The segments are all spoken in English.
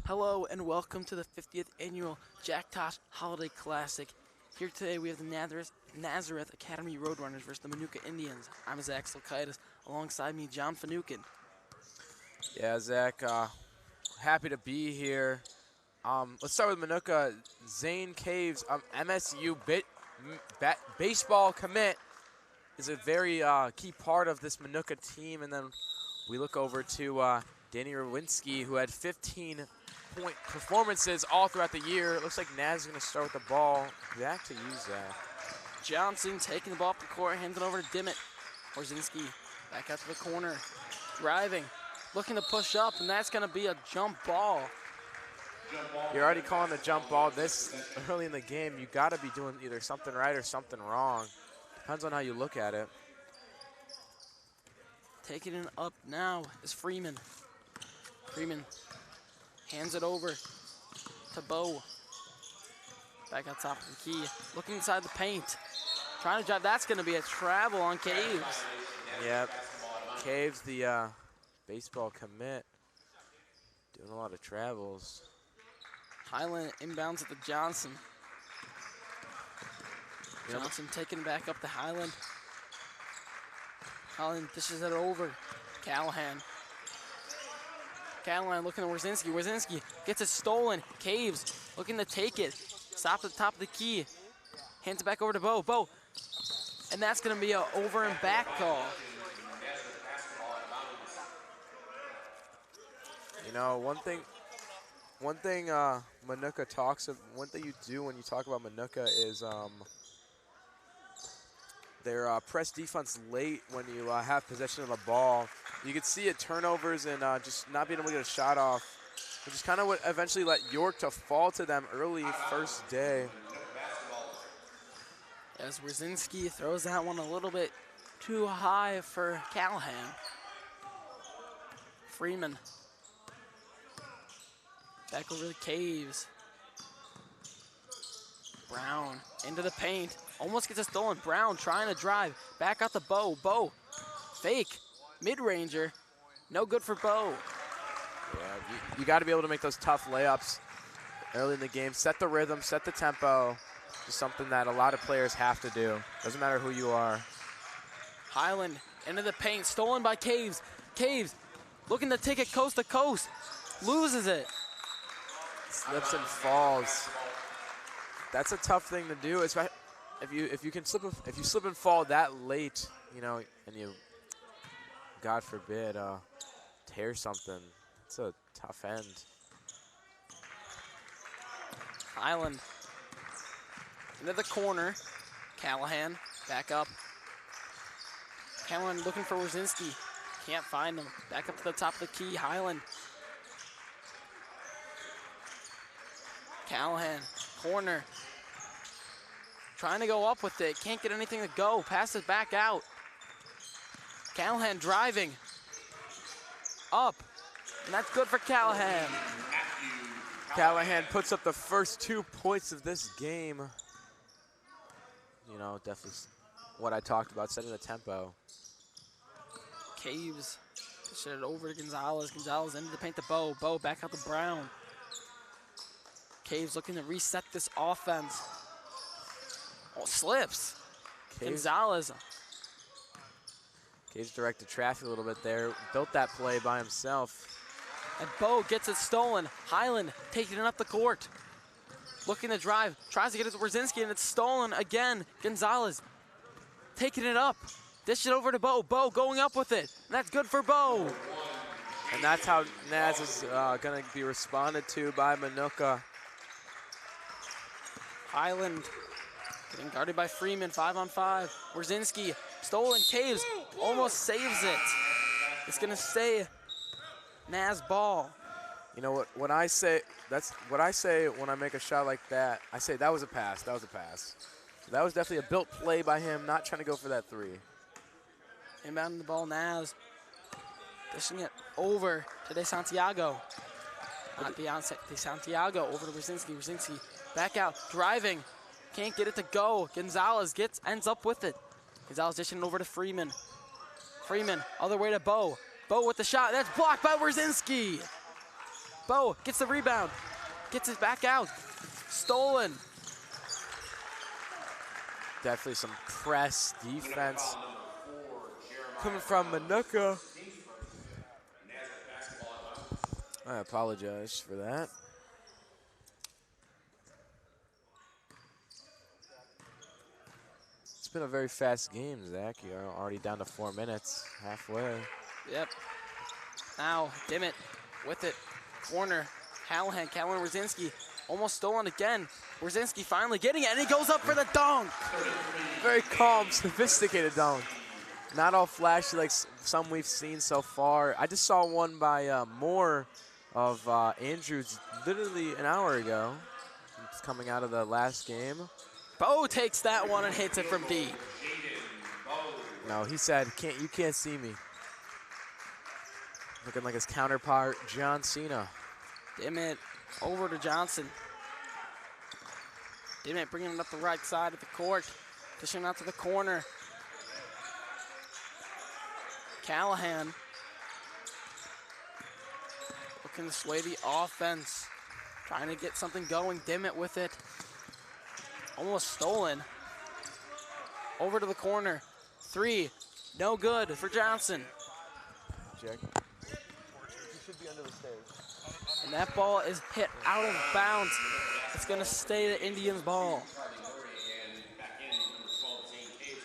Hello and welcome to the 50th annual Jack Tosh Holiday Classic. Here today we have the Nazareth Academy Roadrunners versus the Minooka Indians. I'm Zach Slakaitis. Alongside me, John Finucane. Yeah, Zach, happy to be here. Let's start with Minooka. Zane Caves, MSU baseball commit, is a very key part of this Minooka team. And then we look over to Danny Rowinski, who had 15-point performances all throughout the year. It looks like Naz is going to start with the ball. Back to you, Zach. Johnson taking the ball up the court, hands it over to Dimmitt. Orzinski back out to the corner, driving, looking to push up, and that's going to be a jump ball. You're already calling the jump ball this early in the game. You got to be doing either something right or something wrong. Depends on how you look at it. Taking it up now is Freeman. Freeman hands it over to Bo. Back on top of the key, looking inside the paint. Trying to drive, that's gonna be a travel on Caves. Yep, Caves, the baseball commit, doing a lot of travels. Highland inbounds at the Johnson. Johnson taking back up to Highland. Highland dishes it over. Callahan looking at Wierzinski. Wierzinski gets it stolen. Caves looking to take it. Stop at the top of the key. Hands it back over to Bo. Bo. And that's going to be an over and back call. You know, one thing Minooka talks of, one thing you do when you talk about Minooka is their press defense late when you have possession of the ball. You can see it, turnovers and just not being able to get a shot off, which is kind of what eventually led York to fall to them early first day. As Wierzinski throws that one a little bit too high for Callahan. Freeman. Back over to Caves. Brown into the paint. Almost gets it stolen. Brown trying to drive. Back out to Bo. Bo. Fake. Mid-ranger. No good for Bo. Yeah, you got to be able to make those tough layups early in the game. Set the rhythm, set the tempo. Just something that a lot of players have to do. Doesn't matter who you are. Highland into the paint. Stolen by Caves. Caves looking to take it coast to coast. Loses it. Slips and falls. That's a tough thing to do. If you slip and fall that late, you know, and you, God forbid, tear something. It's a tough end. Highland into the corner. Callahan back up. Callahan looking for Wierzinski. Can't find him. Back up to the top of the key. Highland. Callahan, corner. Trying to go up with it. Can't get anything to go. Pass it back out. Callahan driving. Up. And that's good for Callahan. Callahan puts up the first 2 points of this game. You know, definitely what I talked about, setting the tempo. Caves pushed it over to Gonzalez. Gonzalez into the paint to Bo. Bo back out to Brown. Caves looking to reset this offense. Oh, slips. Gonzalez. Caves directed traffic a little bit there. Built that play by himself. And Bo gets it stolen. Highland taking it up the court. Looking to drive. Tries to get it to Wierzinski, and it's stolen again. Gonzalez taking it up. Dish it over to Bo. Bo going up with it. And that's good for Bo. And that's how Naz is going to be responded to by Minooka. Highland getting guarded by Freeman, 5-on-5. Wierzinski, stolen. Caves almost saves it. It's gonna stay Naz ball. You know what? When I say that's what I say when I make a shot like that. I say that was a pass. That was a pass. So that was definitely a built play by him, not trying to go for that three. Inbounding the ball, Naz. Dishing it over to DeSanto. Not DeSanto, over to Wierzinski. Wierzinski back out, driving. Can't get it to go. Gonzalez ends up with it. Gonzalez dishing it over to Freeman. Freeman, other way to Bo. Bo with the shot. That's blocked by Wierzinski. Bo gets the rebound. Gets it back out. Stolen. Definitely some press defense coming from Minooka. I apologize for that. It's been a very fast game, Zach. You're already down to 4 minutes, halfway. Yep. Now, Dimmitt with it. Corner. Callahan, Roszinski. Almost stolen again. Roszinski finally getting it, and he goes up for the dunk. Very calm, sophisticated dunk. Not all flashy like some we've seen so far. I just saw one by Moore of Andrews literally an hour ago. It's coming out of the last game. Bo takes that one and hits it from deep. No, he said, you can't see me. Looking like his counterpart, John Cena. Dimmitt over to Johnson. Dimmitt bringing it up the right side of the court. Dishing out to the corner. Callahan looking to sway the offense. Trying to get something going. Dimmitt with it. Almost stolen. Over to the corner. 3. No good for Johnson. Check. You should be under the stairs. And that ball is hit out of bounds. It's going to stay the Indians' ball.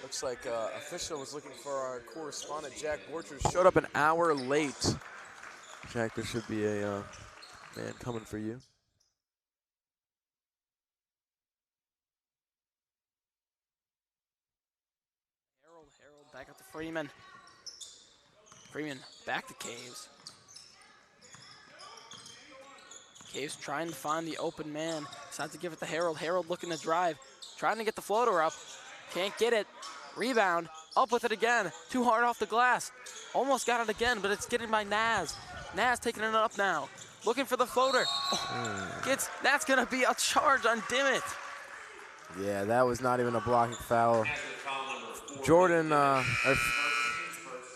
Looks like official was looking for our correspondent, Jack Borchers. Showed up an hour late. Jack, there should be a man coming for you. Harold back up to Freeman. Freeman back to Caves. Caves trying to find the open man. Decides to give it to Harold. Harold looking to drive. Trying to get the floater up. Can't get it. Rebound. Up with it again. Too hard off the glass. Almost got it again, but it's getting by Naz. Naz taking it up now. Looking for the floater. That's going to be a charge on Dimmitt. Yeah, that was not even a blocking foul. Jordan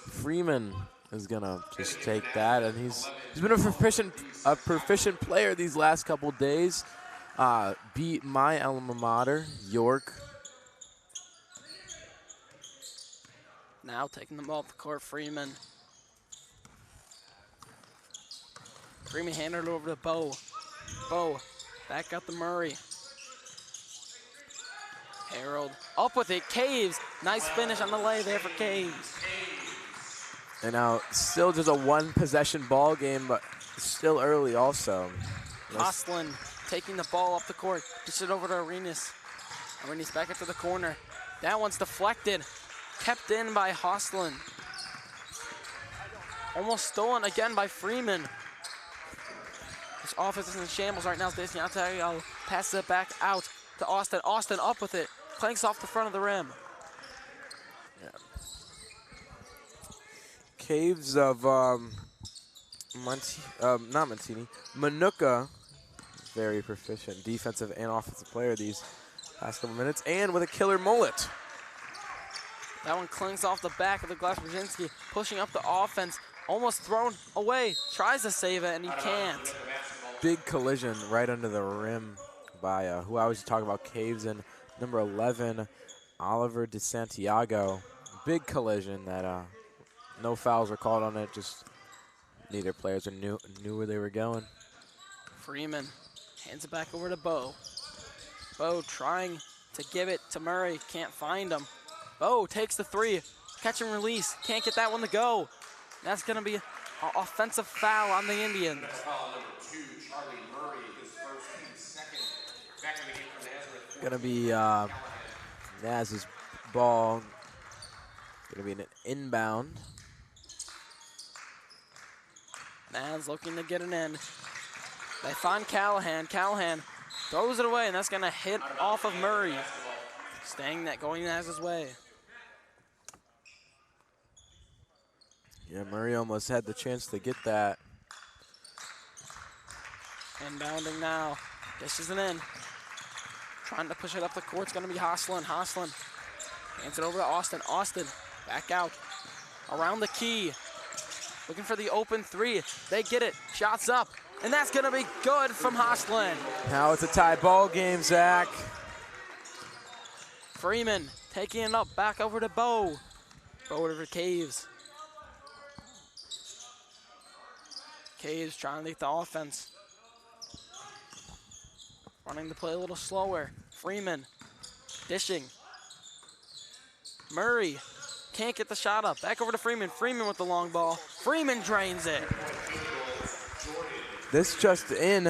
Freeman is gonna just take that, and he's been a proficient player these last couple days. Beat my alma mater, York. Now taking the ball off the court, Freeman. Freeman handed it over to Bo. Bo back out to Murray. Harold up with it. Caves. Nice finish on the lay there for Caves. And now still just a one-possession ball game, but still early also. Hostlin taking the ball up the court. Dish it over to Arenas. Arenas back up to the corner. That one's deflected. Kept in by Hostlin. Almost stolen again by Freeman. His offense is in shambles right now. DeSanto passes it back out to Austin. Austin up with it. Clanks off the front of the rim. Yeah. Caves of Minooka, very proficient defensive and offensive player these last couple minutes, and with a killer mullet. That one clings off the back of the glass. Brzezinski pushing up the offense, almost thrown away. Tries to save it, and he can't. Big collision right under the rim by who I was talking about, Caves and number 11, Oliver DeSanto. Big collision that no fouls were called on it. Just neither players knew where they were going. Freeman hands it back over to Bo. Bo trying to give it to Murray. Can't find him. Bo takes the 3. Catch and release. Can't get that one to go. That's going to be an offensive foul on the Indians. Going to be Naz's ball. Going to be an inbound. Naz looking to get it in. They find Callahan. Callahan throws it away, and that's going to hit off of Murray. Going Naz's way. Yeah, Murray almost had the chance to get that. Inbounding now. This isn't in. Trying to push it up the court. It's going to be Hostlin. Hostlin hands it over to Austin. Austin back out. Around the key. looking for the open three. They get it, shots up, and that's gonna be good from Hostlin. Now it's a tie ball game, Zach. Freeman taking it up, back over to Bo. Bo over to Caves. Caves trying to lead the offense. Running the play a little slower. Freeman dishing. Murray can't get the shot up. Back over to Freeman. Freeman with the long ball. Freeman drains it. This just in.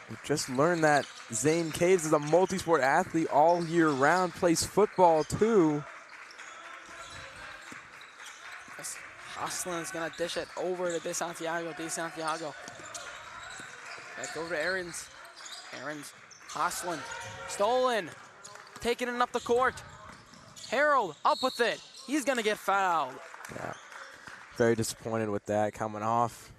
We just learned that Zane Caves is a multi-sport athlete all year round, plays football too. Hostlin is gonna dish it over to DeSanto. DeSanto. Back over to Aarons. Aarons, Hostlin, stolen. Taking it up the court. Harold up with it. He's gonna get fouled. Yeah, very disappointed with that coming off.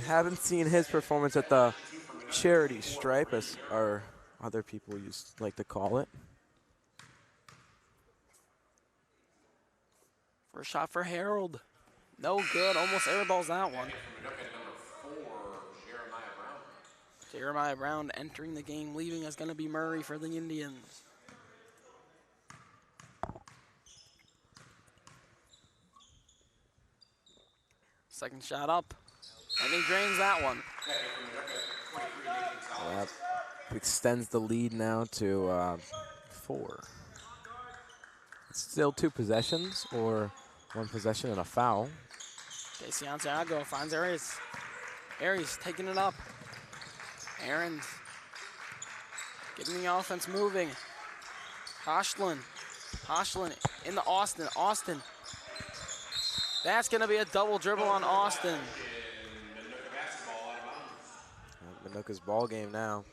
Haven't seen his performance at the charity stripe, as our other people like to call it. First shot for Harold. No good, almost airballs that one. Jeremiah Brown entering the game, leaving is going to be Murray for the Indians. Second shot up, and he drains that one. That extends the lead now to 4. It's still 2 possessions, or 1 possession and a foul. DeSanto finds Aries. Aries taking it up. Aarons getting the offense moving. Hostlin in the Austin. Austin. That's going to be a double dribble on Austin. Minooka's ball game now.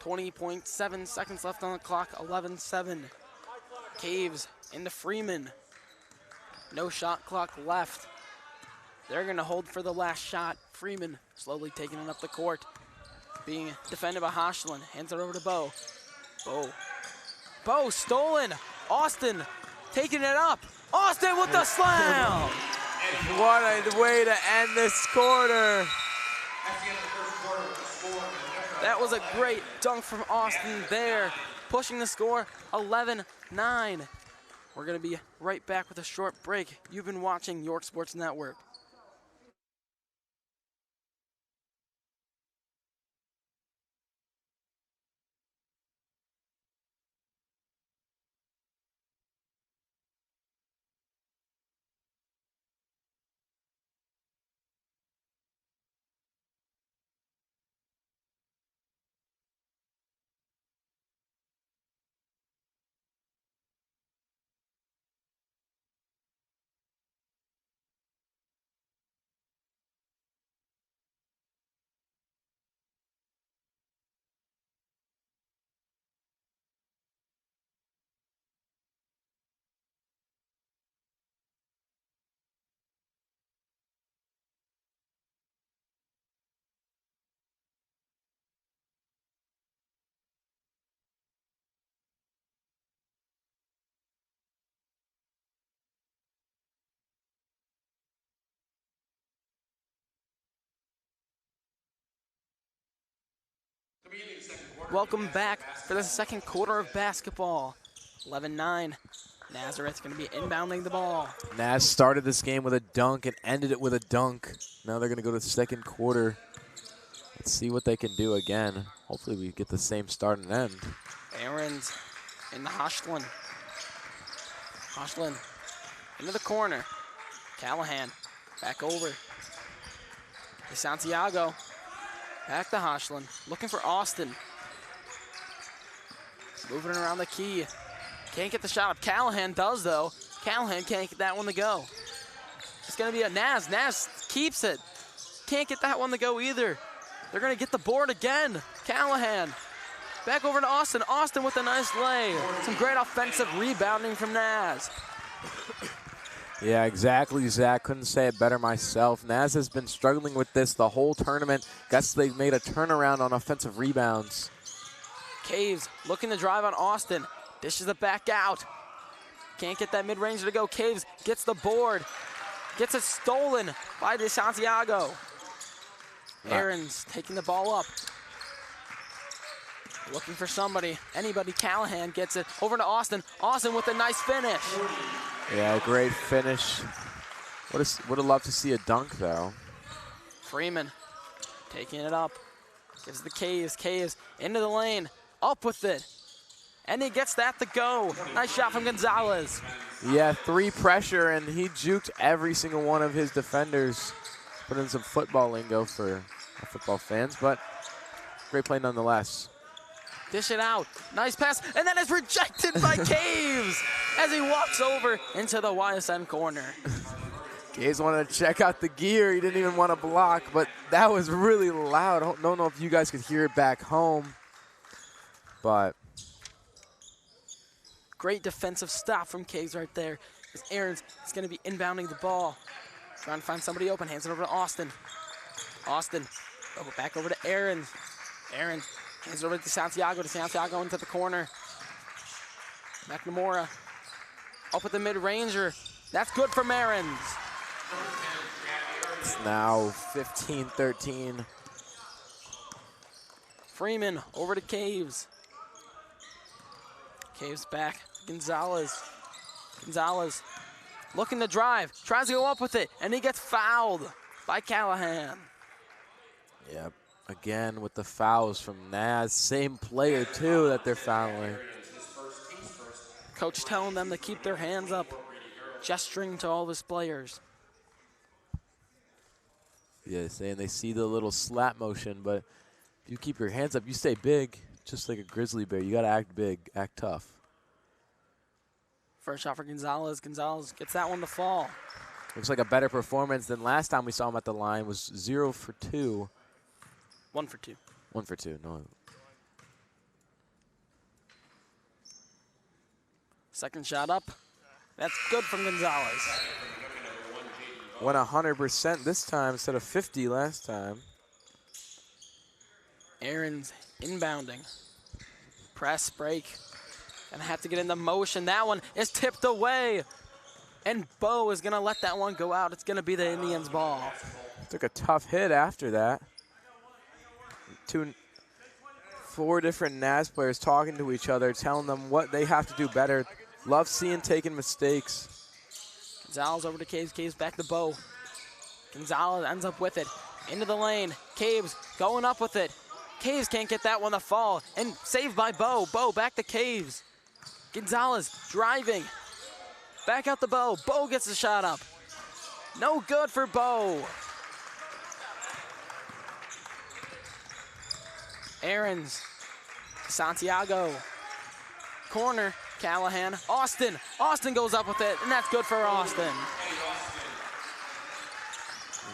20.7 seconds left on the clock, 11-7. Caves into Freeman. No shot clock left. They're going to hold for the last shot. Freeman slowly taking it up the court. Being defended by Hostlin. Hands it over to Bo. Bo stolen. Austin taking it up. Austin with the slam. What a way to end this quarter. That was a great dunk from Austin there. Pushing the score 11-9. We're going to be right back with a short break. You've been watching York Sports Network. Welcome back for the second quarter of basketball. 11-9. Nazareth going to be inbounding the ball. Naz started this game with a dunk and ended it with a dunk. Now they're going to go to the second quarter. Let's see what they can do again. Hopefully we get the same start and end. Aarons in the Hostlin. Hostlin into the corner. Callahan back over. DeSanto back to Hostlin. Looking for Austin. Moving around the key. Can't get the shot up. Callahan does, though. Callahan can't get that one to go. It's going to be a Naz. Naz keeps it. Can't get that one to go either. They're going to get the board again. Callahan. Back over to Austin. Austin with a nice lay. Some great offensive rebounding from Naz. Yeah, exactly, Zach. Couldn't say it better myself. Naz has been struggling with this the whole tournament. Guess they've made a turnaround on offensive rebounds. Caves looking to drive on Austin. Dishes it back out. Can't get that mid-ranger to go. Caves gets the board. Gets it stolen by DeSanto. Aaron's taking the ball up. Looking for somebody. Anybody. Callahan gets it over to Austin. Austin with a nice finish. Yeah, great finish. Would have loved to see a dunk, though. Freeman taking it up. Gives the Caves. Caves into the lane. Up with it. And he gets that to go. Nice shot from Gonzalez. Yeah, 3 pressure, and he juked every single one of his defenders. Put in some football lingo for football fans, but great play nonetheless. Dish it out. Nice pass. And then it's rejected by Caves as he walks over into the YSN corner. Caves wanted to check out the gear. He didn't even want to block, but that was really loud. I don't know if you guys could hear it back home, but great defensive stop from Caves right there. As Aaron's is going to be inbounding the ball. Trying to find somebody open. Hands it over to Austin. Austin. Back over to Aaron. Aaron hands it over to Santiago. Santiago into the corner. McNamara up with the mid-ranger. That's good for Aaron's. It's now 15-13. Freeman over to Caves. Caves back. Gonzalez. Gonzalez looking to drive. Tries to go up with it, and he gets fouled by Callahan. Yep. Again with the fouls from Naz. Same player, too, that they're fouling. Coach telling them to keep their hands up, gesturing to all of his players. Yeah, saying they see the little slap motion, but if you keep your hands up, you stay big, just like a grizzly bear. You got to act big, act tough. First shot for Gonzalez. Gonzalez gets that one to fall. Looks like a better performance than last time we saw him at the line. Was 0 for 2. 1 for 2. 1 for 2, no. Second shot up. That's good from Gonzalez. Went 100% this time instead of 50 last time. Aaron's inbounding. Press break. Gonna have to get into motion. That one is tipped away. And Bo is gonna let that one go out. It's gonna be the Indians' ball. Took a tough hit after that. 4 different Naz players talking to each other, telling them what they have to do better. Love seeing taking mistakes. Gonzalez over to Caves. Caves back to Bo. Gonzalez ends up with it. Into the lane. Caves going up with it. Caves can't get that one to fall. And saved by Bo. Bo back to Caves. Gonzalez driving. Back out to Bo. Bo gets the shot up. No good for Bo. Aaron's. Santiago. Corner. Callahan. Austin. Austin goes up with it, and that's good for Austin.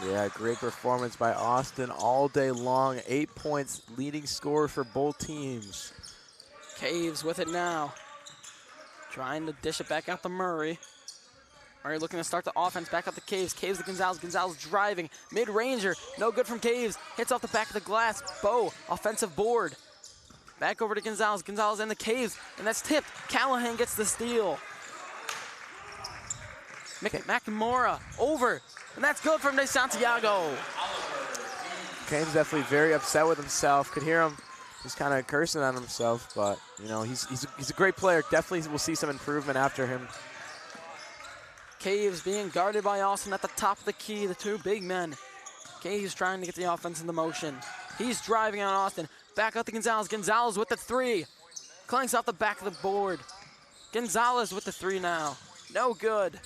Yeah, great performance by Austin all day long. 8 points, leading scorer for both teams. Caves with it now. Trying to dish it back out to Murray. Murray looking to start the offense back up to Caves. Caves to Gonzalez. Gonzalez driving. Mid-ranger. No good from Caves. Hits off the back of the glass. Bo, offensive board. Back over to Gonzalez. Gonzalez in the Caves, and that's tipped. Callahan gets the steal. McNamara over, and that's good from DeSanto. Caves definitely very upset with himself. Could hear him just kind of cursing on himself, but you know he's a great player. Definitely will see some improvement after him. Caves being guarded by Austin at the top of the key. The 2 big men. Caves trying to get the offense into motion. He's driving on Austin. Back out to Gonzalez. Gonzalez with the 3. Clanks off the back of the board. Gonzalez with the 3 now. No good.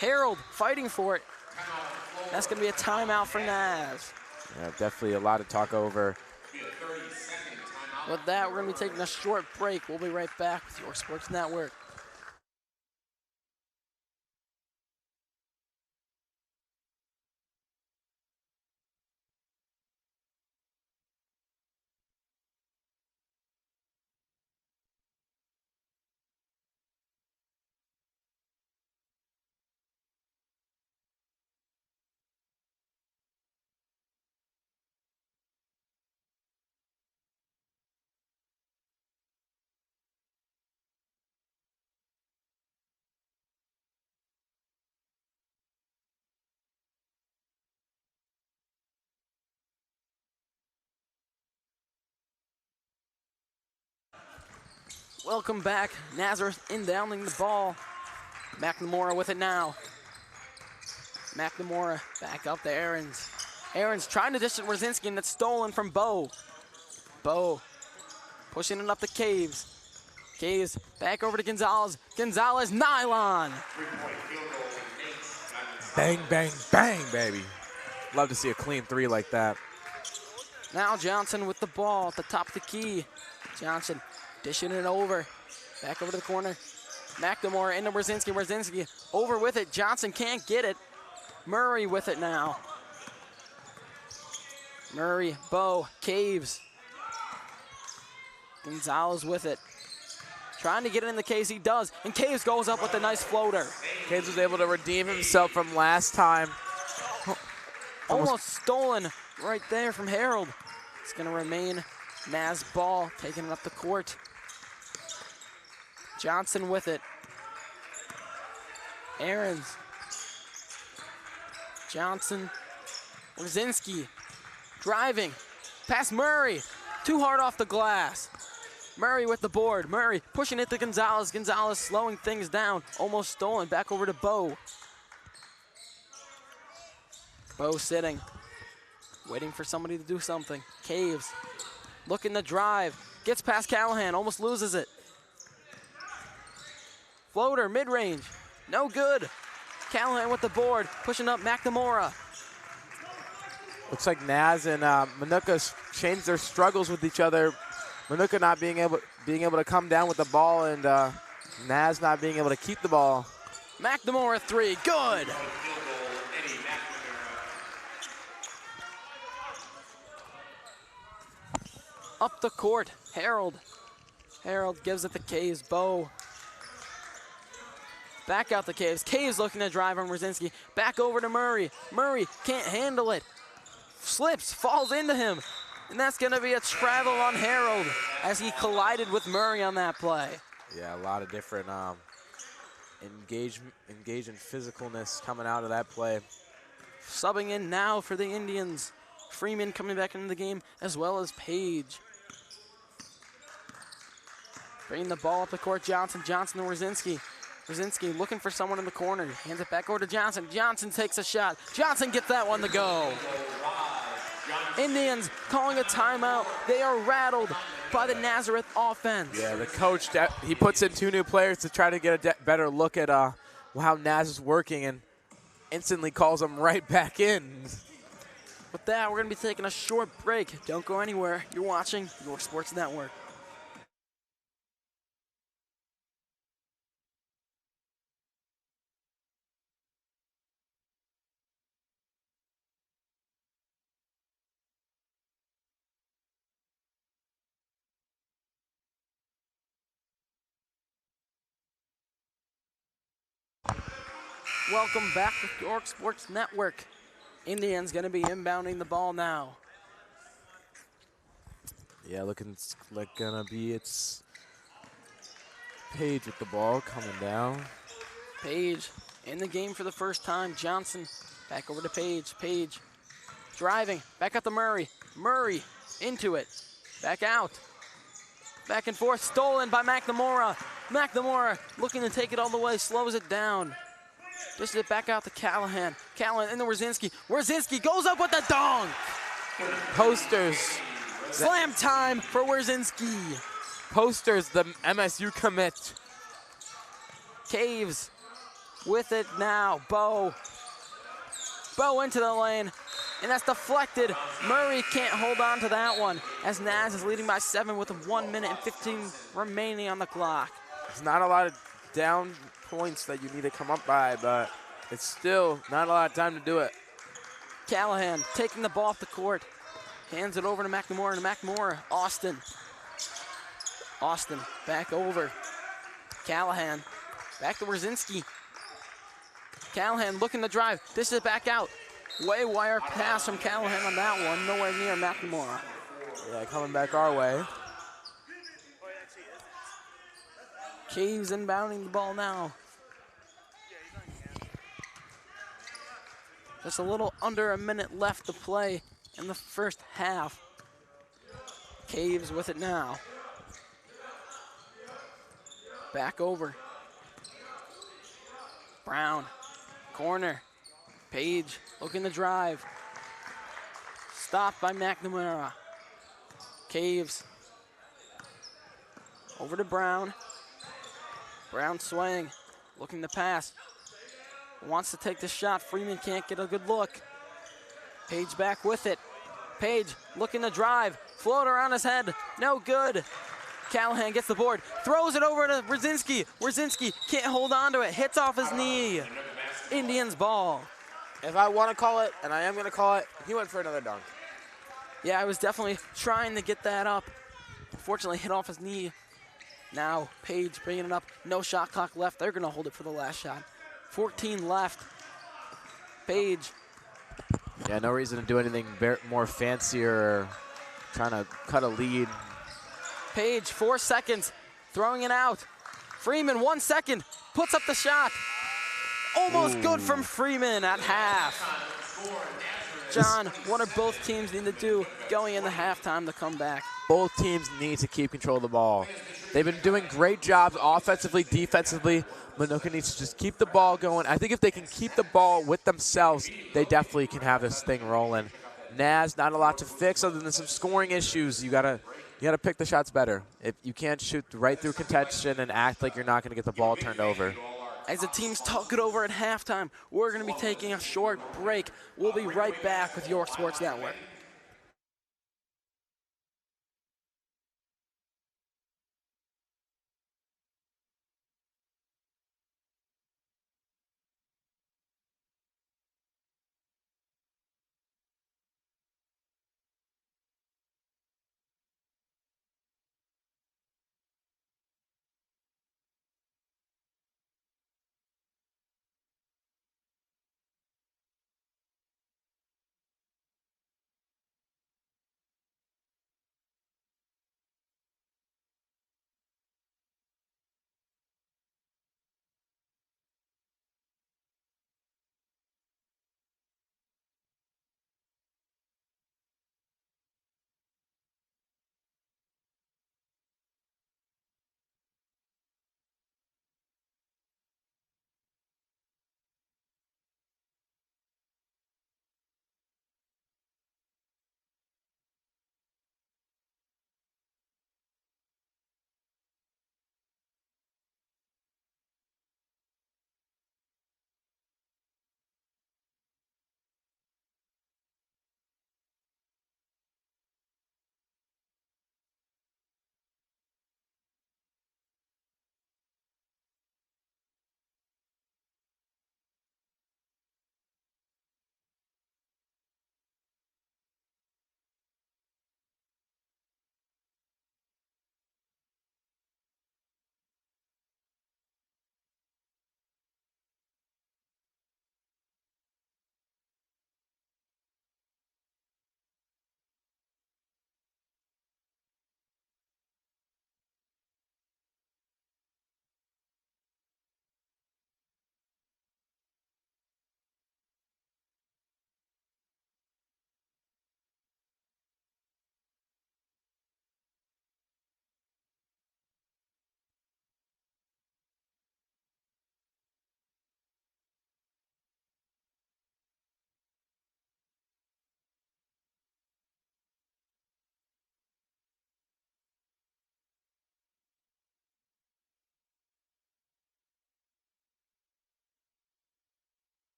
Harold fighting for it. That's going to be a timeout for Naz. Yeah, definitely a lot to talk over. With that, we're going to be taking a short break. We'll be right back with your Sports Network. Welcome back. Nazareth inbounding the ball. McNamara with it now. McNamara back up to Aarons. Aarons trying to dish it to Rosinski, and that's stolen from Bo. Bo pushing it up the Caves. Caves back over to Gonzalez. Gonzalez, nylon. Bang, bang, bang, baby. Love to see a clean three like that. Now Johnson with the ball at the top of the key. Johnson dishing it over. Back over to the corner. McNamara into Rosinski. Rosinski over with it. Johnson can't get it. Murray with it now. Murray, Bo, Caves. Gonzalez with it. Trying to get it in the Caves, he does. And Caves goes up with a nice floater. Caves was able to redeem himself from last time. Almost stolen right there from Harold. It's gonna remain Naz ball, taking it up the court. Johnson with it. Aarons. Johnson. Rosinski. Driving. Past Murray. Too hard off the glass. Murray with the board. Murray pushing it to Gonzalez. Gonzalez slowing things down. Almost stolen. Back over to Bo. Bo sitting. Waiting for somebody to do something. Caves. Looking to drive. Gets past Callahan. Almost loses it. Floater, mid-range. No good. Callahan with the board. Pushing up McNamara. Looks like Naz and Minooka changed their struggles with each other. Minooka not being able to come down with the ball, and Naz not being able to keep the ball. McNamara three, good. Up the court, Harold. Harold gives it the Caves. Bo. Back out the Caves. Caves looking to drive on Rosinski. Back over to Murray. Murray can't handle it. Slips, falls into him. And that's going to be a travel on Harold as he collided with Murray on that play. Yeah, a lot of different engaging physicalness coming out of that play. Subbing in now for the Indians. Freeman coming back into the game, as well as Page. Bringing the ball up the court, Johnson. Johnson to Rosinski. Rosinski looking for someone in the corner. Hands it back over to Johnson. Johnson takes a shot. Johnson gets that one to go. Indians calling a timeout. They are rattled by the Nazareth offense. Yeah, the coach, he puts in two new players to try to get a better look at how Naz is working, and instantly calls them right back in. With that, we're going to be taking a short break. Don't go anywhere. You're watching Your Sports Network. Welcome back to York Sports Network. Indians going to be inbounding the ball now. Yeah, looking like gonna be it's Page with the ball coming down. Page in the game for the first time. Johnson back over to Page. Page driving. Back up to Murray. Murray into it. Back out. Back and forth. Stolen by McNamara. McNamara looking to take it all the way. Slows it down. Dishes it back out to Callahan. Callahan into Rosinski. Rosinski goes up with the dunk. Posters. Slam time for Rosinski. Posters, the MSU commit. Caves with it now. Bo. Bo into the lane. And that's deflected. Murray can't hold on to that one as Naz is leading by 7 with 1 minute and 15 remaining on the clock. There's not a lot of down points that you need to come up by, but it's still not a lot of time to do it. Callahan taking the ball off the court. Hands it over to McNamara, and McNamara, Austin. Austin back over. Callahan back to Rosinski. Callahan looking to drive. This is back out. Way wire pass from Callahan on that one. Nowhere near McNamara. Yeah, coming back our way. Caves inbounding the ball now. Just a little under a minute left to play in the first half. Caves with it now. Back over. Brown. Corner. Page looking to drive. Stopped by McNamara. Caves. Over to Brown. Brown swaying. Looking to pass. Wants to take the shot. Freeman can't get a good look. Page back with it. Page looking to drive. Floater on his head. No good. Callahan gets the board. Throws it over to Brzezinski. Brzezinski can't hold on to it. Hits off his knee. Indians ball. If I want to call it, and I am going to call it, he went for another dunk. Yeah, I was definitely trying to get that up. Unfortunately, hit off his knee. Now, Page bringing it up. No shot clock left. They're going to hold it for the last shot. 14 left. Page. Yeah, no reason to do anything more fancier or trying to cut a lead. Page, 4 seconds. Throwing it out. Freeman, 1 second. Puts up the shot. Almost good from Freeman at half. John, what are both teams need to do going into halftime to come back? Both teams need to keep control of the ball. They've been doing great jobs offensively, defensively. Minooka needs to just keep the ball going. I think if they can keep the ball with themselves, they definitely can have this thing rolling. Naz, not a lot to fix other than some scoring issues. You gotta pick the shots better. If you can't shoot right through contention and act like you're not gonna get the ball turned over. As the teams talk it over at halftime, we're going to be taking a short break. We'll be right back with York Sports Network.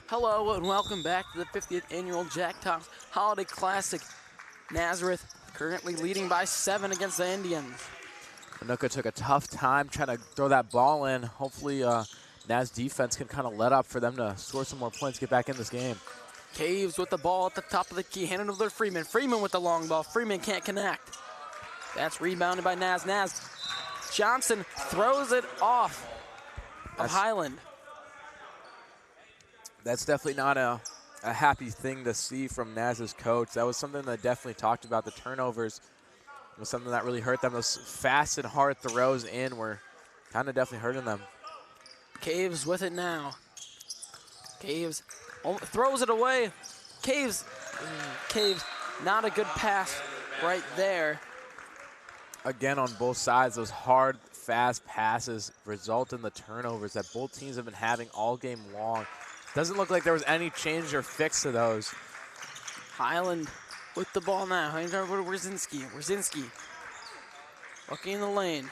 Hello and welcome back to the 50th annual Jack Tops Holiday Classic. Nazareth currently leading by 7 against the Indians. Minooka took a tough time trying to throw that ball in. Hopefully Naz defense can kind of let up for them to score some more points, get back in this game. Caves with the ball at the top of the key, handed over to Freeman. Freeman with the long ball. Freeman can't connect. That's rebounded by Naz. Naz. Johnson throws it off of Highland. That's definitely not a happy thing to see from Naz's coach. That was something that definitely talked about. The turnovers was something that really hurt them. Those fast and hard throws in were kind of definitely hurting them. Caves with it now. Caves throws it away. Caves, not a good pass right there. Again, on both sides, those hard, fast passes result in the turnovers that both teams have been having all game long. Doesn't look like there was any change or fix to those. Highland with the ball now. Handing over to Wrzinski. Wrzinski looking in the lane.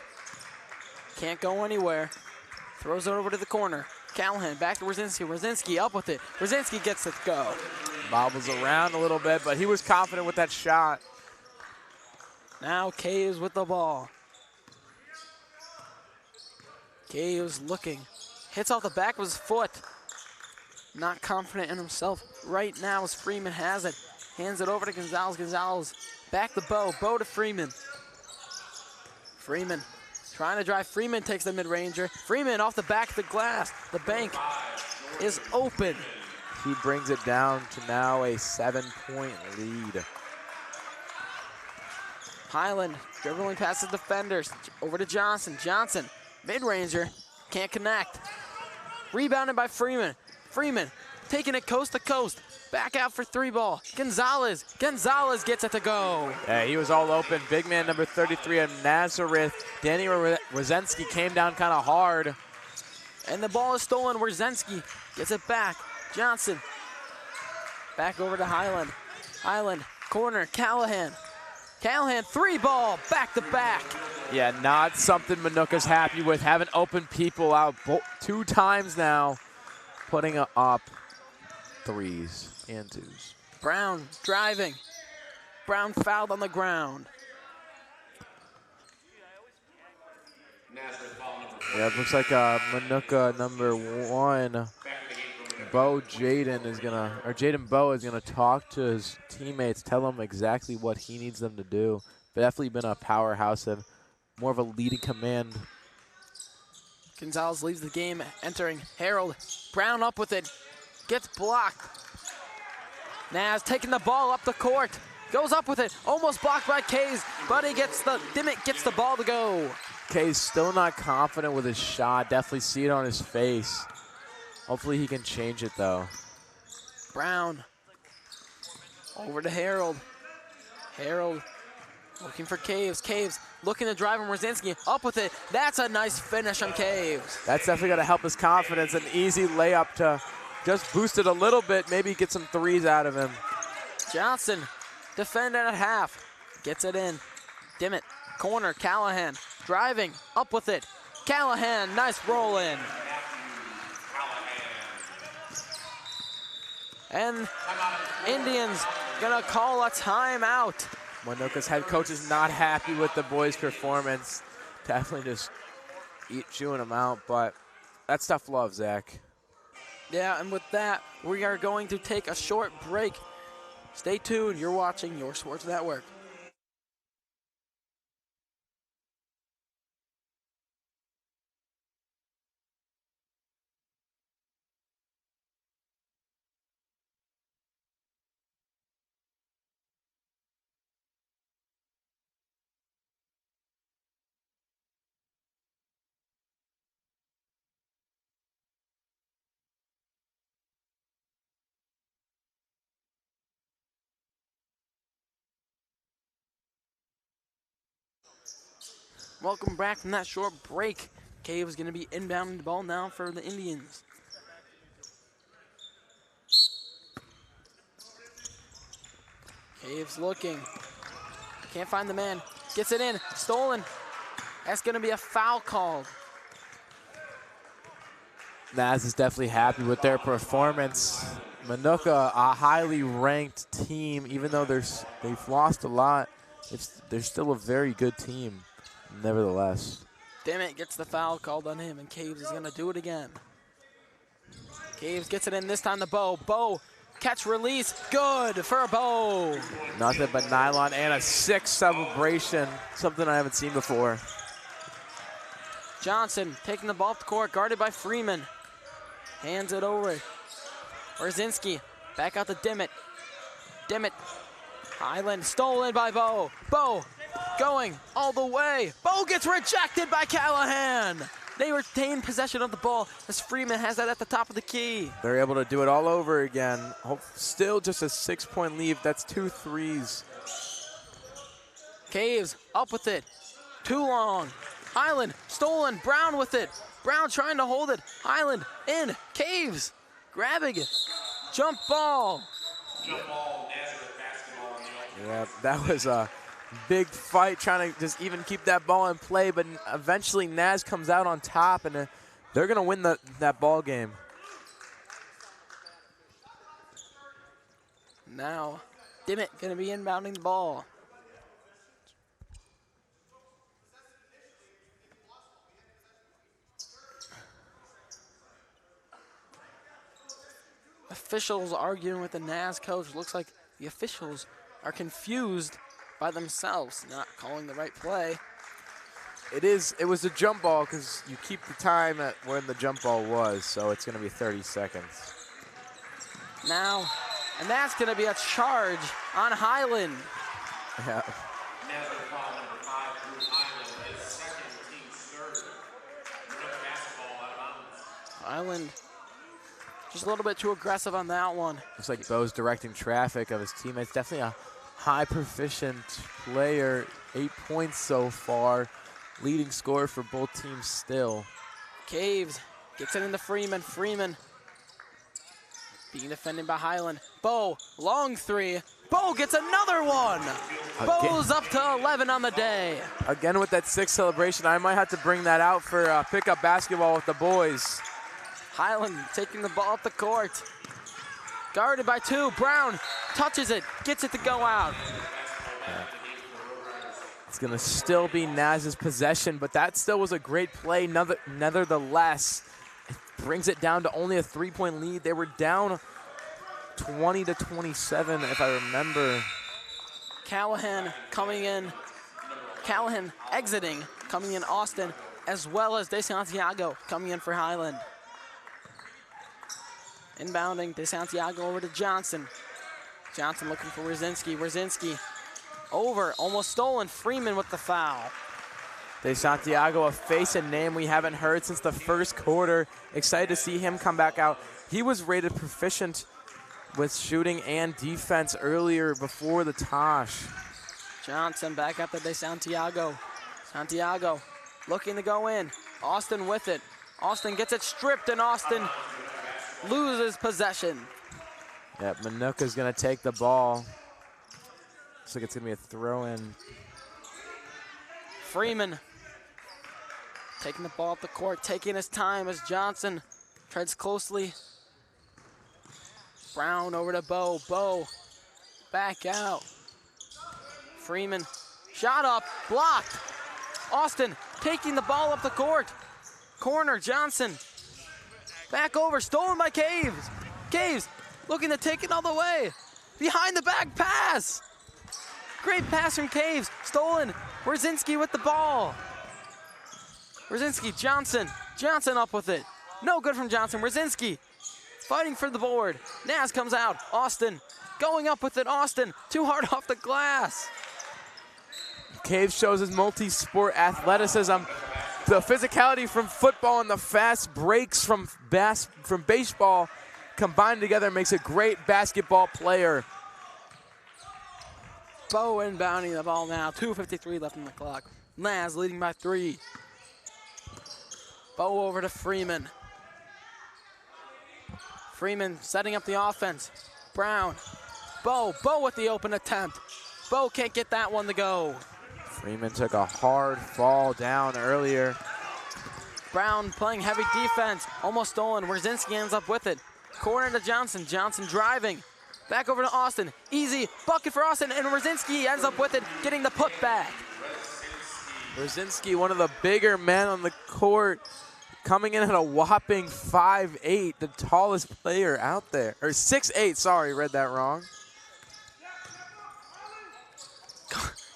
Can't go anywhere. Throws it over to the corner. Callahan back to Wrzinski. Wrzinski up with it. Wrzinski gets it to go. Bobbles around a little bit, but he was confident with that shot. Now Caves with the ball. Caves looking. Hits off the back of his foot. Not confident in himself right now as Freeman has it. Hands it over to Gonzalez. Gonzalez back to Bow. Bow to Freeman. Freeman trying to drive. Freeman takes the mid-ranger. Freeman off the back of the glass. The bank is open. He brings it down to now a 7-point lead. Highland dribbling past the defenders. Over to Johnson. Johnson, mid-ranger, can't connect. Rebounded by Freeman. Freeman taking it coast to coast. Back out for 3 ball. Gonzalez. Gonzalez gets it to go. Yeah, he was all open. Big man number 33 of Nazareth. Danny Wrzinski came down kind of hard. And the ball is stolen. Wrzinski gets it back. Johnson. Back over to Highland. Highland, corner, Callahan. Callahan, 3 ball, back to back. Yeah, not something Minooka's happy with. Having open people out 2 times now. Putting up 3s and 2s. Brown driving. Brown fouled on the ground. Yeah, it looks like Minooka number 1, Jaden Bow is gonna talk to his teammates, tell them exactly what he needs them to do. But definitely been a powerhouse and more of a leading command. Gonzalez leaves the game, entering Harold. Brown up with it, gets blocked. Naz taking the ball up the court, goes up with it, almost blocked by Kays, but Dimmitt gets the ball to go. Kays still not confident with his shot, definitely see it on his face. Hopefully he can change it though. Brown, over to Harold. Harold looking for Caves. Caves looking to drive him. Wrzinski up with it. That's a nice finish on Caves. That's definitely going to help his confidence. An easy layup to just boost it a little bit, maybe get some 3s out of him. Johnson defending at half. Gets it in. Dimmitt, corner, Callahan driving, up with it. Callahan, nice roll in. And Indians gonna call a timeout. Minooka's head coach is not happy with the boys' performance. Definitely just chewing them out, but that's tough love, Zach. Yeah, and with that, we are going to take a short break. Stay tuned. You're watching Your Sports Network. Welcome back from that short break. Cave is going to be inbounding the ball now for the Indians. Cave's looking. Can't find the man. Gets it in. Stolen. That's going to be a foul called. Naz is definitely happy with their performance. Minooka, a highly ranked team, even though they've lost a lot, they're still a very good team, nevertheless. Dimmitt gets the foul called on him, and Caves is going to do it again. Caves gets it in this time to Bo. Bo, catch release, good for Bo. Nothing but nylon and a 6 celebration, something I haven't seen before. Johnson taking the ball up the court, guarded by Freeman. Hands it over. Brzezinski, back out to Dimmitt. Dimmitt, Highland, stolen by Bo. Bo, going all the way. Bo gets rejected by Callahan. They retain possession of the ball as Freeman has that at the top of the key. They're able to do it all over again. Still just a 6-point lead. That's 2 threes. Caves up with it. Too long. Highland stolen. Brown with it. Brown trying to hold it. Highland in. Caves grabbing it. Jump ball. Jump ball, Nazareth basketball. Yeah, that was a big fight trying to just even keep that ball in play, but eventually Naz comes out on top, and they're going to win that ball game. Now, Dimmitt going to be inbounding the ball. Officials arguing with the Naz coach. Looks like the officials are confused by themselves, not calling the right play. It was a jump ball because you keep the time at when the jump ball was, so it's going to be 30 seconds. Now, and that's going to be a charge on Highland. Yeah. Nazareth foul number 5, Drew Highland, his second team third. Minooka basketball out of bounds. Highland just a little bit too aggressive on that one. Looks like Bo's directing traffic of his teammates. Definitely a high proficient player. 8 points so far. Leading scorer for both teams still. Caves gets it into Freeman. Freeman being defended by Highland. Bo, long three. Bo gets another one. Bo's up to 11 on the day. Again with that 6 celebration. I might have to bring that out for pickup basketball with the boys. Highland taking the ball up the court. Guarded by 2. Brown touches it, gets it to go out. It's going to still be Naz's possession, but that still was a great play. Nevertheless, it brings it down to only a 3-point lead. They were down 20-27, if I remember. Callahan coming in. Callahan exiting, coming in Austin, as well as DeSanto coming in for Highland. Inbounding, DeSanto over to Johnson. Johnson looking for Brzezinski. Brzezinski over, almost stolen. Freeman with the foul. DeSanto, a face and name we haven't heard since the first quarter. Excited to see him come back out. He was rated proficient with shooting and defense earlier before the Tosh. Johnson back up to DeSanto. Santiago looking to go in. Austin with it. Austin gets it stripped, and Austin loses possession. Yeah, Minooka's going to take the ball. Looks like it's going to be a throw-in. Freeman taking the ball up the court, taking his time as Johnson treads closely. Brown over to Bo. Bo back out. Freeman shot up, blocked. Austin taking the ball up the court. Corner, Johnson. Back over, stolen by Caves. Caves looking to take it all the way. Behind the back pass. Great pass from Caves, stolen. Brzezinski with the ball. Brzezinski, Johnson. Johnson up with it. No good from Johnson. Brzezinski fighting for the board. Naz comes out. Austin going up with it. Austin too hard off the glass. Caves shows his multi-sport athleticism. The physicality from football and the fast breaks from baseball combined together makes a great basketball player. Bo inbounding the ball now. 2:53 left on the clock. Naz leading by 3. Bo over to Freeman. Freeman setting up the offense. Brown. Bo with the open attempt. Bo can't get that one to go. Freeman took a hard fall down earlier. Brown playing heavy defense, almost stolen. Wrzezinski ends up with it. Corner to Johnson. Johnson driving. Back over to Austin. Easy bucket for Austin, and Wrzezinski ends up with it, getting the putback. Wrzezinski, one of the bigger men on the court, coming in at a whopping 5'8", the tallest player out there. Or 6'8", sorry, read that wrong.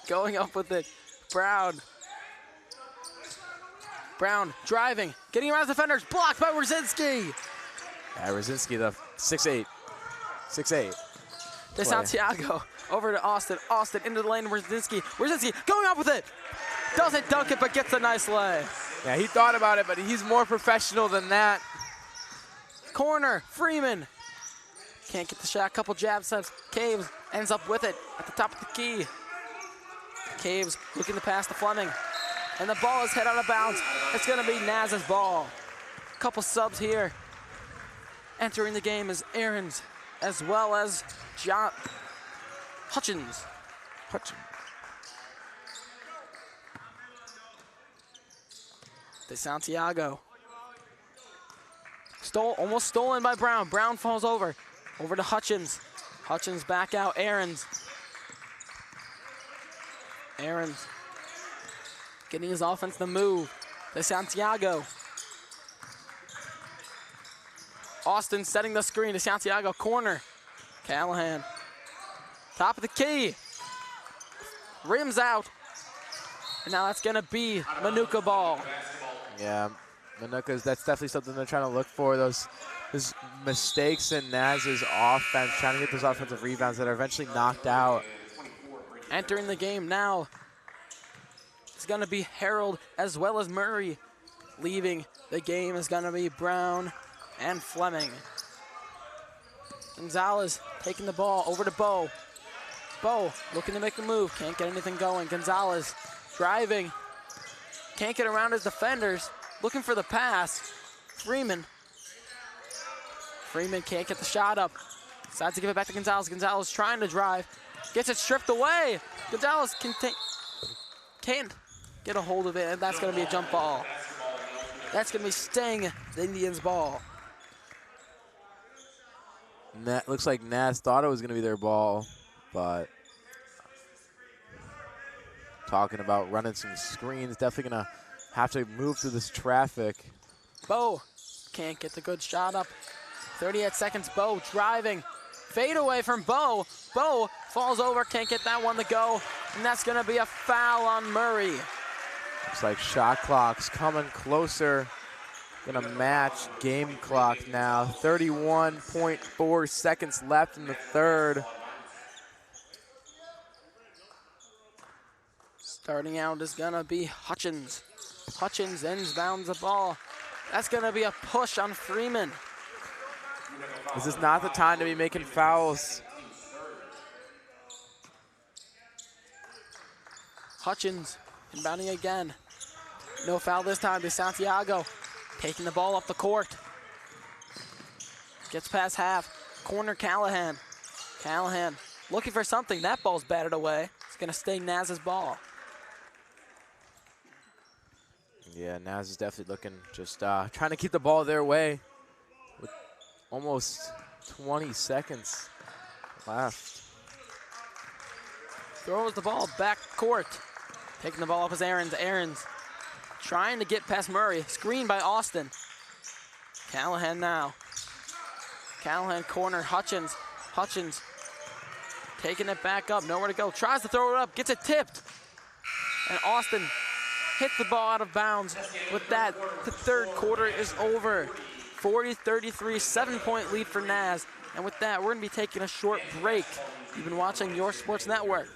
Going up with it, Brown. Brown driving, getting around the defenders, blocked by Wrzezinski. Yeah, Wrzezinski, the 6'8". 6'8". DeSanto over to Austin. Austin into the lane, Wrzezinski. Wrzezinski going up with it. Doesn't dunk it, but gets a nice lay. Yeah, he thought about it, but he's more professional than that. Corner, Freeman. Can't get the shot, couple jab steps. Caves ends up with it at the top of the key. Caves looking to pass to Fleming. And the ball is hit out of bounds. It's gonna be Naz's ball. Couple subs here. Entering the game is Aarons, as well as Hutchins. DeSanto. Almost stolen by Brown. Brown falls over. Over to Hutchins. Hutchins back out. Aarons getting his offense to move. DeSanto. Austin setting the screen. DeSanto corner. Callahan. Top of the key. Rims out. And now that's gonna be Minooka ball. Yeah, Minooka's, that's definitely something they're trying to look for. Those mistakes in Naz's offense, trying to get those offensive rebounds that are eventually knocked out. Entering the game now, it's gonna be Harold as well as Murray. Leaving the game is gonna be Brown and Fleming. Gonzalez taking the ball over to Bo. Bo looking to make a move, can't get anything going. Gonzalez driving, can't get around his defenders, looking for the pass. Freeman can't get the shot up. Decides to give it back to Gonzalez. Gonzalez trying to drive, gets it stripped away. Gonzalez can't get a hold of it, and that's gonna be a jump ball. That's gonna be staying the Indians' ball. Looks like Naz thought it was gonna be their ball, but talking about running some screens, definitely gonna have to move through this traffic. Bo can't get the good shot up. 38 seconds, Bo driving. Fade away from Bo. Bo falls over, can't get that one to go. And that's gonna be a foul on Murray. Looks like shot clock's coming closer. Gonna match game clock now. 31.4 seconds left in the third. Starting out is gonna be Hutchins. Hutchins inbounds the ball. That's gonna be a push on Freeman. This is not the time to be making fouls. Hutchins inbounding again. No foul this time. DeSanto taking the ball up the court. Gets past half. Corner Callahan. Callahan looking for something. That ball's batted away. It's gonna stay Naz's ball. Yeah, Naz is definitely looking, just trying to keep the ball their way with almost 20 seconds left. Throws the ball back court. Taking the ball up is Aarons. Aarons trying to get past Murray. Screen by Austin. Callahan now. Callahan corner. Hutchins. Hutchins taking it back up. Nowhere to go. Tries to throw it up. Gets it tipped. And Austin hit the ball out of bounds. With that, the third quarter is over. 40-33, 7-point lead for Naz. And with that, we're gonna be taking a short break. You've been watching Your Sports Network.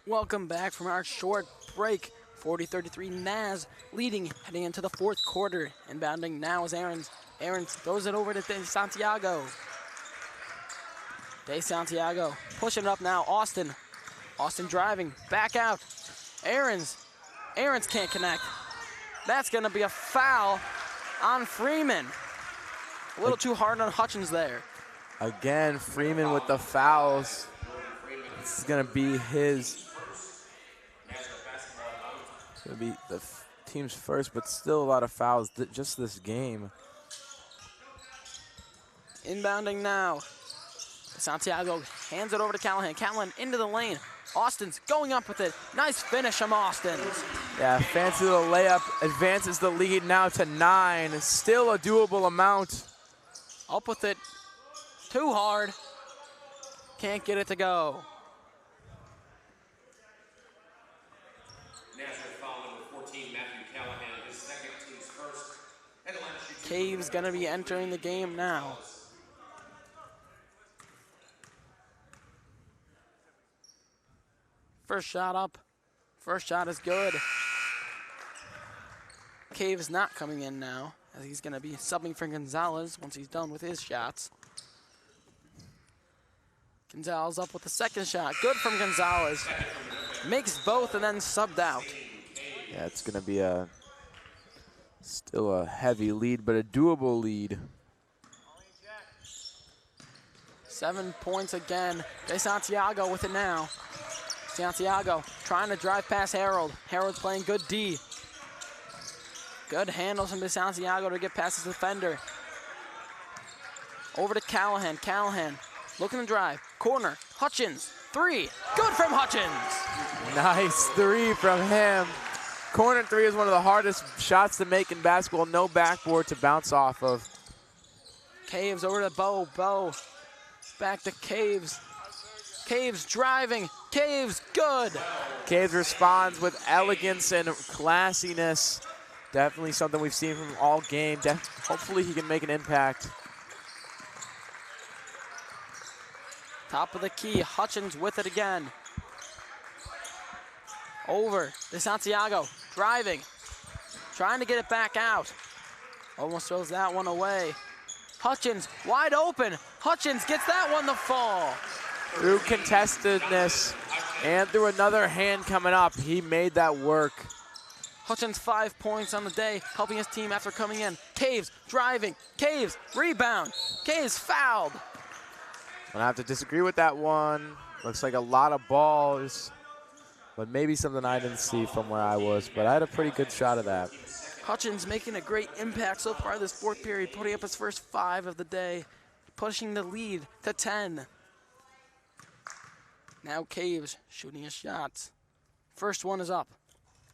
Welcome back from our short break. 40-33 Naz leading heading into the fourth quarter. Inbounding now is Aarons. Aarons throws it over to DeSanto. DeSanto pushing it up now. Austin driving back out. Aarons can't connect. That's going to be a foul on Freeman. A little too hard on Hutchins there. Again, Freeman with the fouls. This is going to be his. It's going to be the team's first, but still a lot of fouls just this game. Inbounding now. Santiago hands it over to Callahan. Callahan into the lane. Austin's going up with it. Nice finish from Austin. Yeah, fancy little layup. Advances the lead now to 9. Still a doable amount. Up with it. Too hard. Can't get it to go. Nazareth foul number 14, Matthew Callahan, his second, team's first. Cave's gonna be entering the game now. First shot up. First shot is good. Cave is not coming in now, as he's going to be subbing for Gonzalez once he's done with his shots. Gonzalez up with the second shot. Good from Gonzalez. Makes both and then subbed out. Yeah, it's going to be still a heavy lead, but a doable lead. 7 points again. DeSanto with it now. Santiago trying to drive past Harold. Harold's playing good D. Good handles from DeSanto to get past his defender. Over to Callahan. Callahan looking to drive. Corner. Hutchins. 3. Good from Hutchins. Nice 3 from him. Corner 3 is one of the hardest shots to make in basketball. No backboard to bounce off of. Caves over to Bo. Bo back to Caves. Caves driving. Caves good. Caves responds with elegance and classiness. Definitely something we've seen from all game. Hopefully he can make an impact. Top of the key. Hutchins with it again. Over to Santiago. Driving. Trying to get it back out. Almost throws that one away. Hutchins wide open. Hutchins gets that one to fall. Through contestedness and through another hand coming up, he made that work. Hutchins 5 points on the day, helping his team after coming in. Caves driving. Caves rebound. Caves fouled. I'm gonna have to disagree with that one. Looks like a lot of balls, but maybe something I didn't see from where I was, but I had a pretty good shot of that. Hutchins making a great impact so far this fourth period, putting up his first 5 of the day, pushing the lead to 10. Now Caves shooting his shots. First one is up.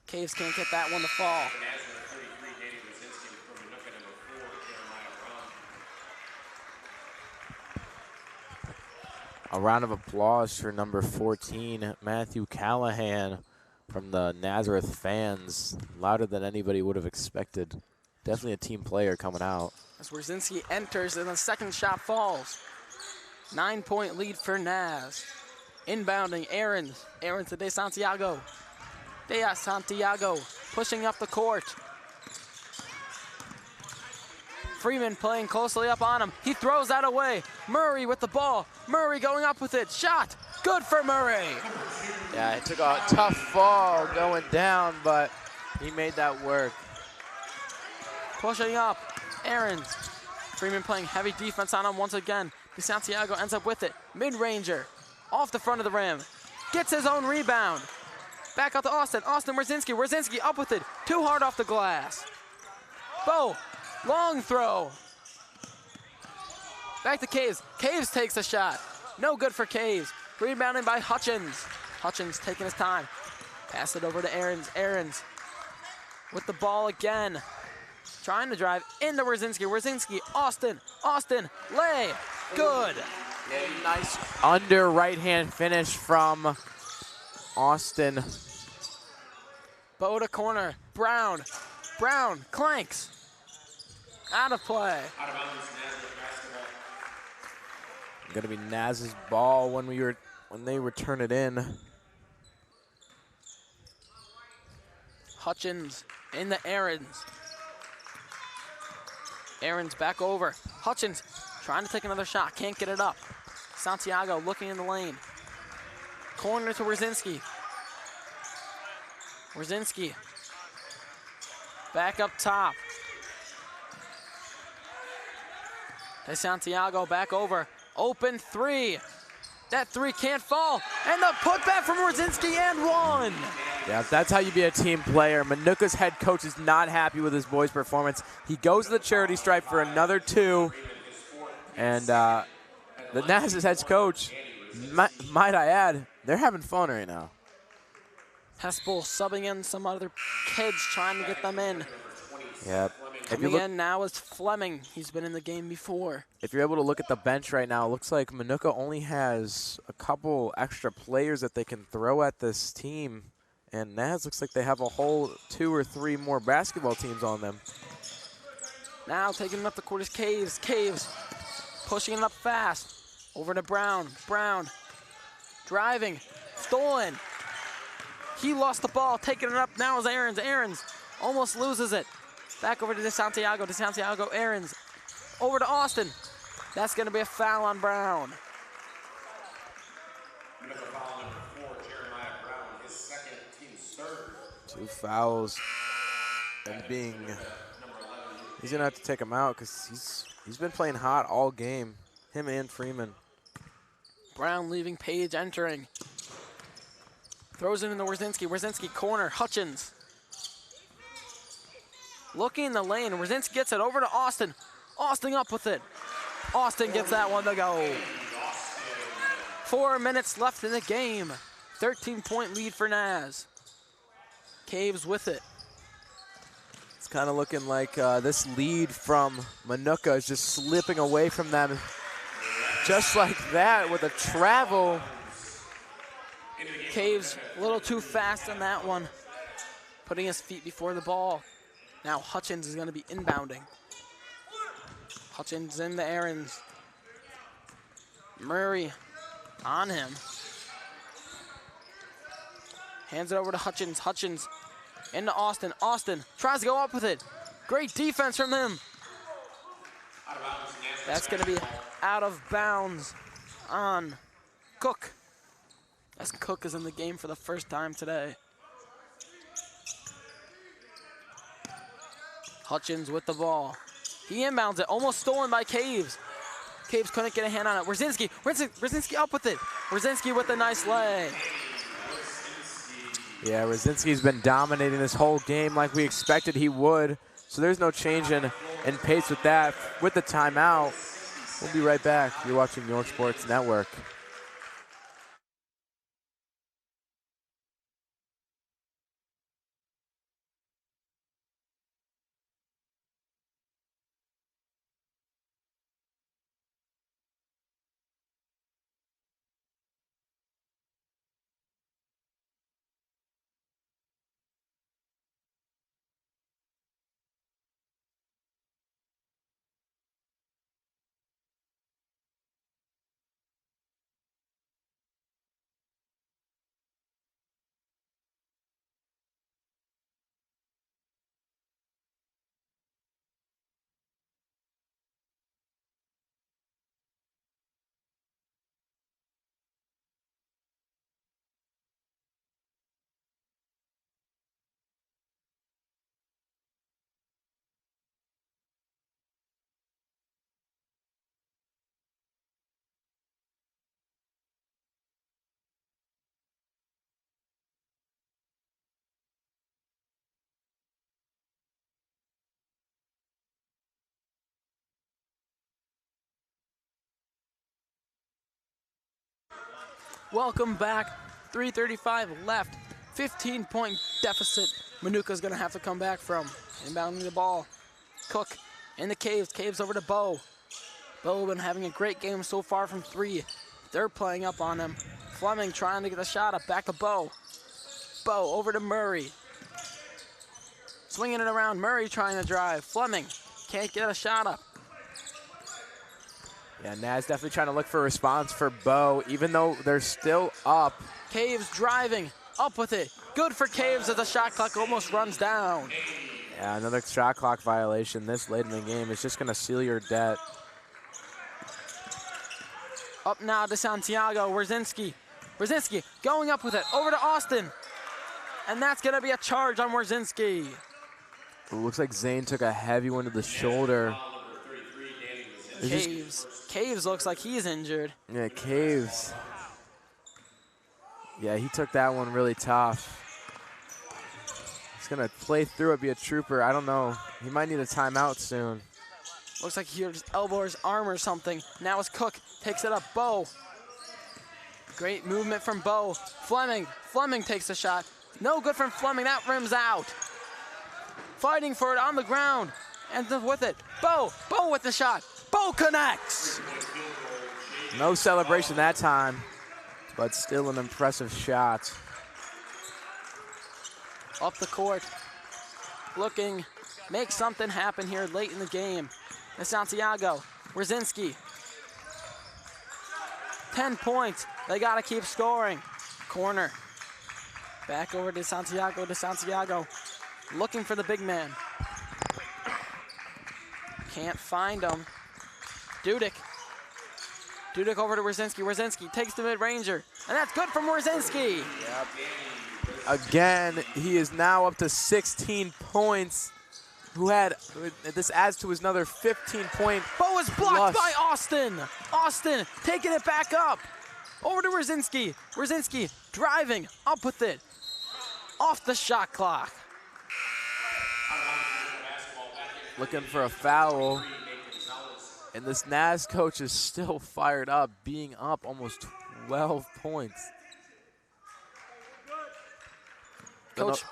Caves can't get that one to fall. A round of applause for number 14, Matthew Callahan from the Nazareth fans. Louder than anybody would have expected. Definitely a team player coming out. As Wierzinski enters and the second shot falls. 9-point lead for Naz. Inbounding, Aarons. Aarons to DeSanto. DeSanto pushing up the court. Freeman playing closely up on him. He throws that away. Murray with the ball. Murray going up with it. Shot. Good for Murray. Yeah, it took a tough fall going down, but he made that work. Pushing up, Aarons. Freeman playing heavy defense on him once again. DeSanto ends up with it. Mid-ranger. Off the front of the rim. Gets his own rebound. Back out to Austin. Austin, Wierzinski. Wierzinski up with it. Too hard off the glass. Bo, long throw. Back to Caves. Caves takes a shot. No good for Caves. Rebounded by Hutchins. Hutchins taking his time. Pass it over to Aarons. Aarons with the ball again. Trying to drive into Wierzinski. Wierzinski, Austin. Austin, lay. Good. Yeah, nice under right-hand finish from Austin. Bo to corner. Brown. Brown clanks. Out of play. Out of bounds, Nazareth basketball. Gonna be Naz's ball when they return it in. Hutchins in the Aarons. Aarons back over. Hutchins trying to take another shot, can't get it up. Santiago looking in the lane. Corner to Wrzinski. Wrzinski back up top. DeSanto back over. Open three. That three can't fall. And the putback from Wrzinski and one. Yeah, that's how you be a team player. Minooka's head coach is not happy with his boys' performance. He goes to the charity stripe for another two. And the Nazareth head coach, might I add, they're having fun right now. Hespel subbing in some other kids, trying to get them in. Yep. Coming in now is Fleming. He's been in the game before. If you're able to look at the bench right now, it looks like Minooka only has a couple extra players that they can throw at this team. And Naz looks like they have a whole 2 or 3 more basketball teams on them. Now taking it up the court is Caves. Caves pushing it up fast. Over to Brown. Brown driving. Stolen. He lost the ball. Taking it up now is Aarons. Aarons almost loses it. Back over to DeSanto. DeSanto, Aarons. Over to Austin. That's going to be a foul on Brown. Foul number 4, Jeremiah Brown, his second, team's third. 2 fouls. And he's going to have to take him out because he's been playing hot all game. Him and Freeman. Brown leaving, Page entering. Throws it into Wrzinski. Wrzinski corner. Hutchins. Looking in the lane. Wrzinski gets it over to Austin. Austin up with it. Austin gets that one to go. 4 minutes left in the game. 13-point lead for Naz. Caves with it. It's kind of looking like this lead from Minooka is just slipping away from them. Just like that with a travel. Caves a little too fast on that one. Putting his feet before the ball. Now Hutchins is going to be inbounding. Hutchins in the Aarons. Murray on him. Hands it over to Hutchins. Hutchins into Austin. Austin tries to go up with it. Great defense from him. That's going to be out of bounds on Cook. As Cook is in the game for the first time today. Hutchins with the ball. He inbounds it, almost stolen by Caves. Caves couldn't get a hand on it. Wrzinski up with it. Wrzinski with a nice lay. Yeah, Wrzinski's been dominating this whole game like we expected he would. So there's no change in pace with that. With the timeout, we'll be right back. You're watching York Sports Network. Welcome back. 3:35 left. 15-point deficit. Minooka's going to have to come back from. Inbounding the ball. Cook in the Caves. Caves over to Bo. Bo been having a great game so far from 3. They're playing up on him. Fleming trying to get the shot up. Back to Bo. Bo over to Murray. Swinging it around. Murray trying to drive. Fleming can't get a shot up. Yeah, Naz definitely trying to look for a response for Bo, even though they're still up. Caves driving, up with it. good for Caves as the shot clock almost runs down. Yeah, another shot clock violation this late in the game is just going to seal your debt. Up now to Santiago, Wierzinski. Wierzinski going up with it, over to Austin. And that's gonna be a charge on Wierzinski. It looks like Zane took a heavy one to the shoulder. Caves looks like he's injured. Yeah, Caves. Yeah, he took that one really tough. He's gonna play through it, be a trooper. I don't know. He might need a timeout soon. Looks like he just elbowed his arm or something. Now it's Cook, takes it up, Bo. Great movement from Bo. Fleming takes the shot. No good from Fleming, that rims out. Fighting for it on the ground, and with it, Bo with the shot. Bo connects. No celebration that time, but still an impressive shot. Up the court, looking, make something happen here late in the game. And Santiago, Wierzinski. 10 points, they gotta keep scoring. Corner, back over to Santiago, looking for the big man. Can't find him. Dudek over to Wierzinski. Wierzinski takes the mid-ranger, and that's good from Wierzinski. Yep. Again, he is now up to 16 points. This adds to his another 15-point. Bo is blocked by Austin. Austin taking it back up. Over to Wierzinski. Wierzinski driving up with it. Off the shot clock. Looking for a foul. And this Naz coach is still fired up, being up almost 12 points. Coach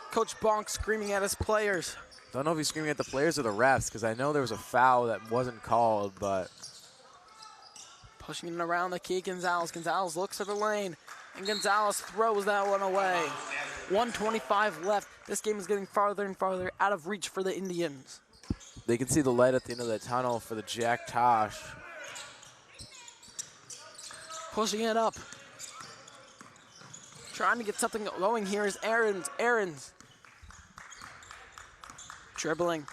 Bonk screaming at his players. Don't know if he's screaming at the players or the refs, because I know there was a foul that wasn't called, but. Pushing it around the key, Gonzalez. Gonzalez looks at the lane, and Gonzalez throws that one away. 1:25 left. This game is getting farther and farther out of reach for the Indians. They can see the light at the end of the tunnel for the Jack Tosh. Pushing it up. Trying to get something going here is Aarons. Dribbling.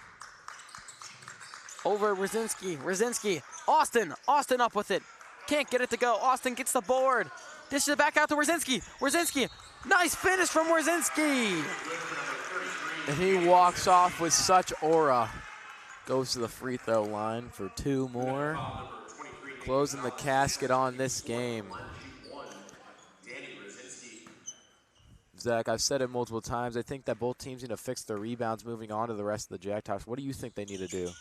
Over Wierzinski. Austin up with it. Can't get it to go. Austin gets the board. Dishes it back out to Wierzinski. Nice finish from Wierzinski. And he walks off with such aura. Goes to the free throw line for 2 more. Closing the casket on this game. Zach, I've said it multiple times. I think that both teams need to fix their rebounds moving on to the rest of the Jack Tosh. What do you think they need to do?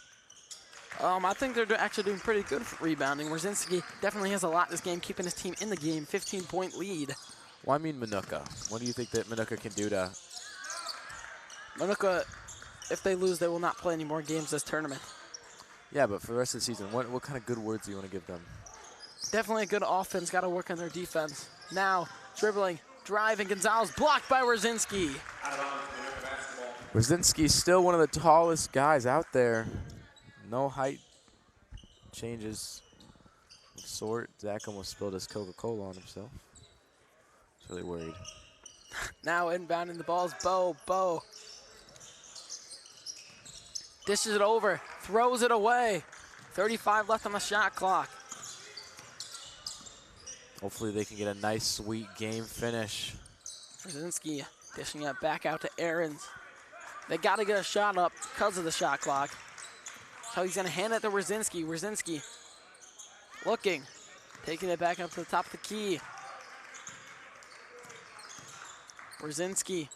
I think they're actually doing pretty good for rebounding. Wierzinski definitely has a lot this game, keeping his team in the game. 15-point lead. Well, I mean Minooka. What do you think that Minooka can do to? Minooka, if they lose, they will not play any more games this tournament. Yeah, but for the rest of the season, what kind of good words do you want to give them? Definitely a good offense. Got to work on their defense. Now, dribbling, driving. Gonzalez blocked by Wierzinski. Wierzinski's still one of the tallest guys out there. No height changes of sort. Zach almost spilled his Coca-Cola on himself. He's really worried. Now inbounding the ball is Bo. Dishes it over, throws it away. 35 left on the shot clock. Hopefully they can get a nice, sweet game finish. Wierzinski dishing it back out to Aarons. They got to get a shot up because of the shot clock. So he's going to hand it to Wierzinski. Wierzinski looking, taking it back up to the top of the key. Wierzinski.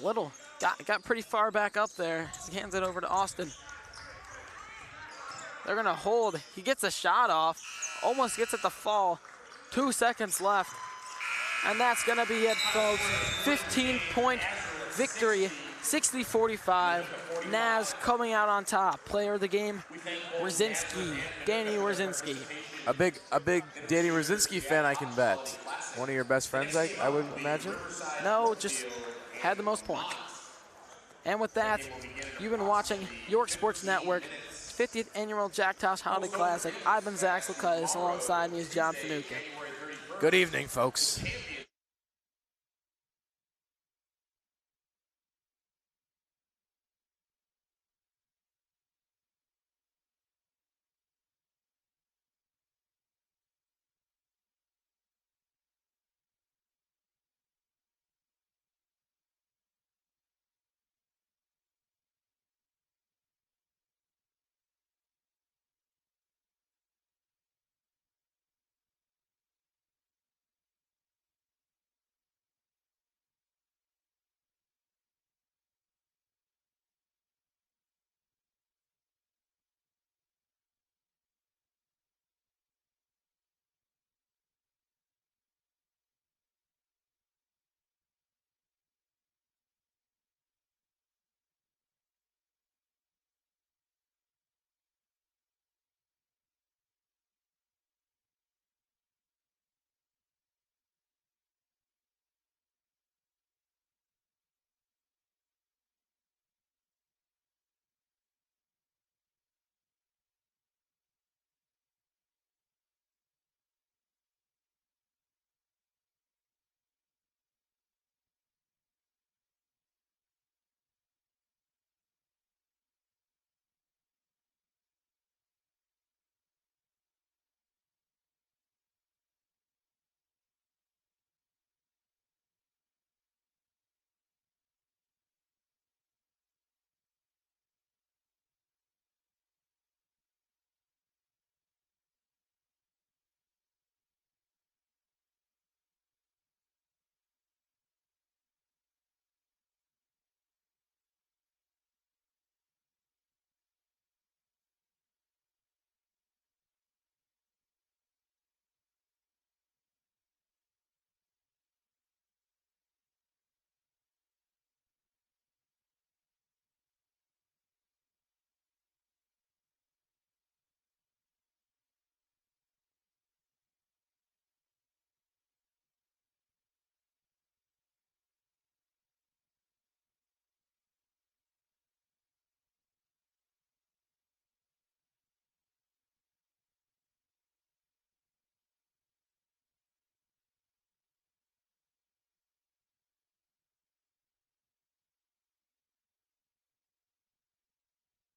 Little, got pretty far back up there. He hands it over to Austin. They're going to hold. He gets a shot off, almost gets it to fall. 2 seconds left. And that's going to be it, folks. 15-point victory, 60-45. Naz coming out on top. Player of the game, Wierzinski, Danny Wierzinski. A big Danny Wierzinski fan, I can bet. One of your best friends, I would imagine? No, just had the most points. And with that, you've been watching York Sports Network 50th Annual Jack Tosh Holiday Classic. I've been Zach Luca. Alongside me is John Minooka. Good evening, folks.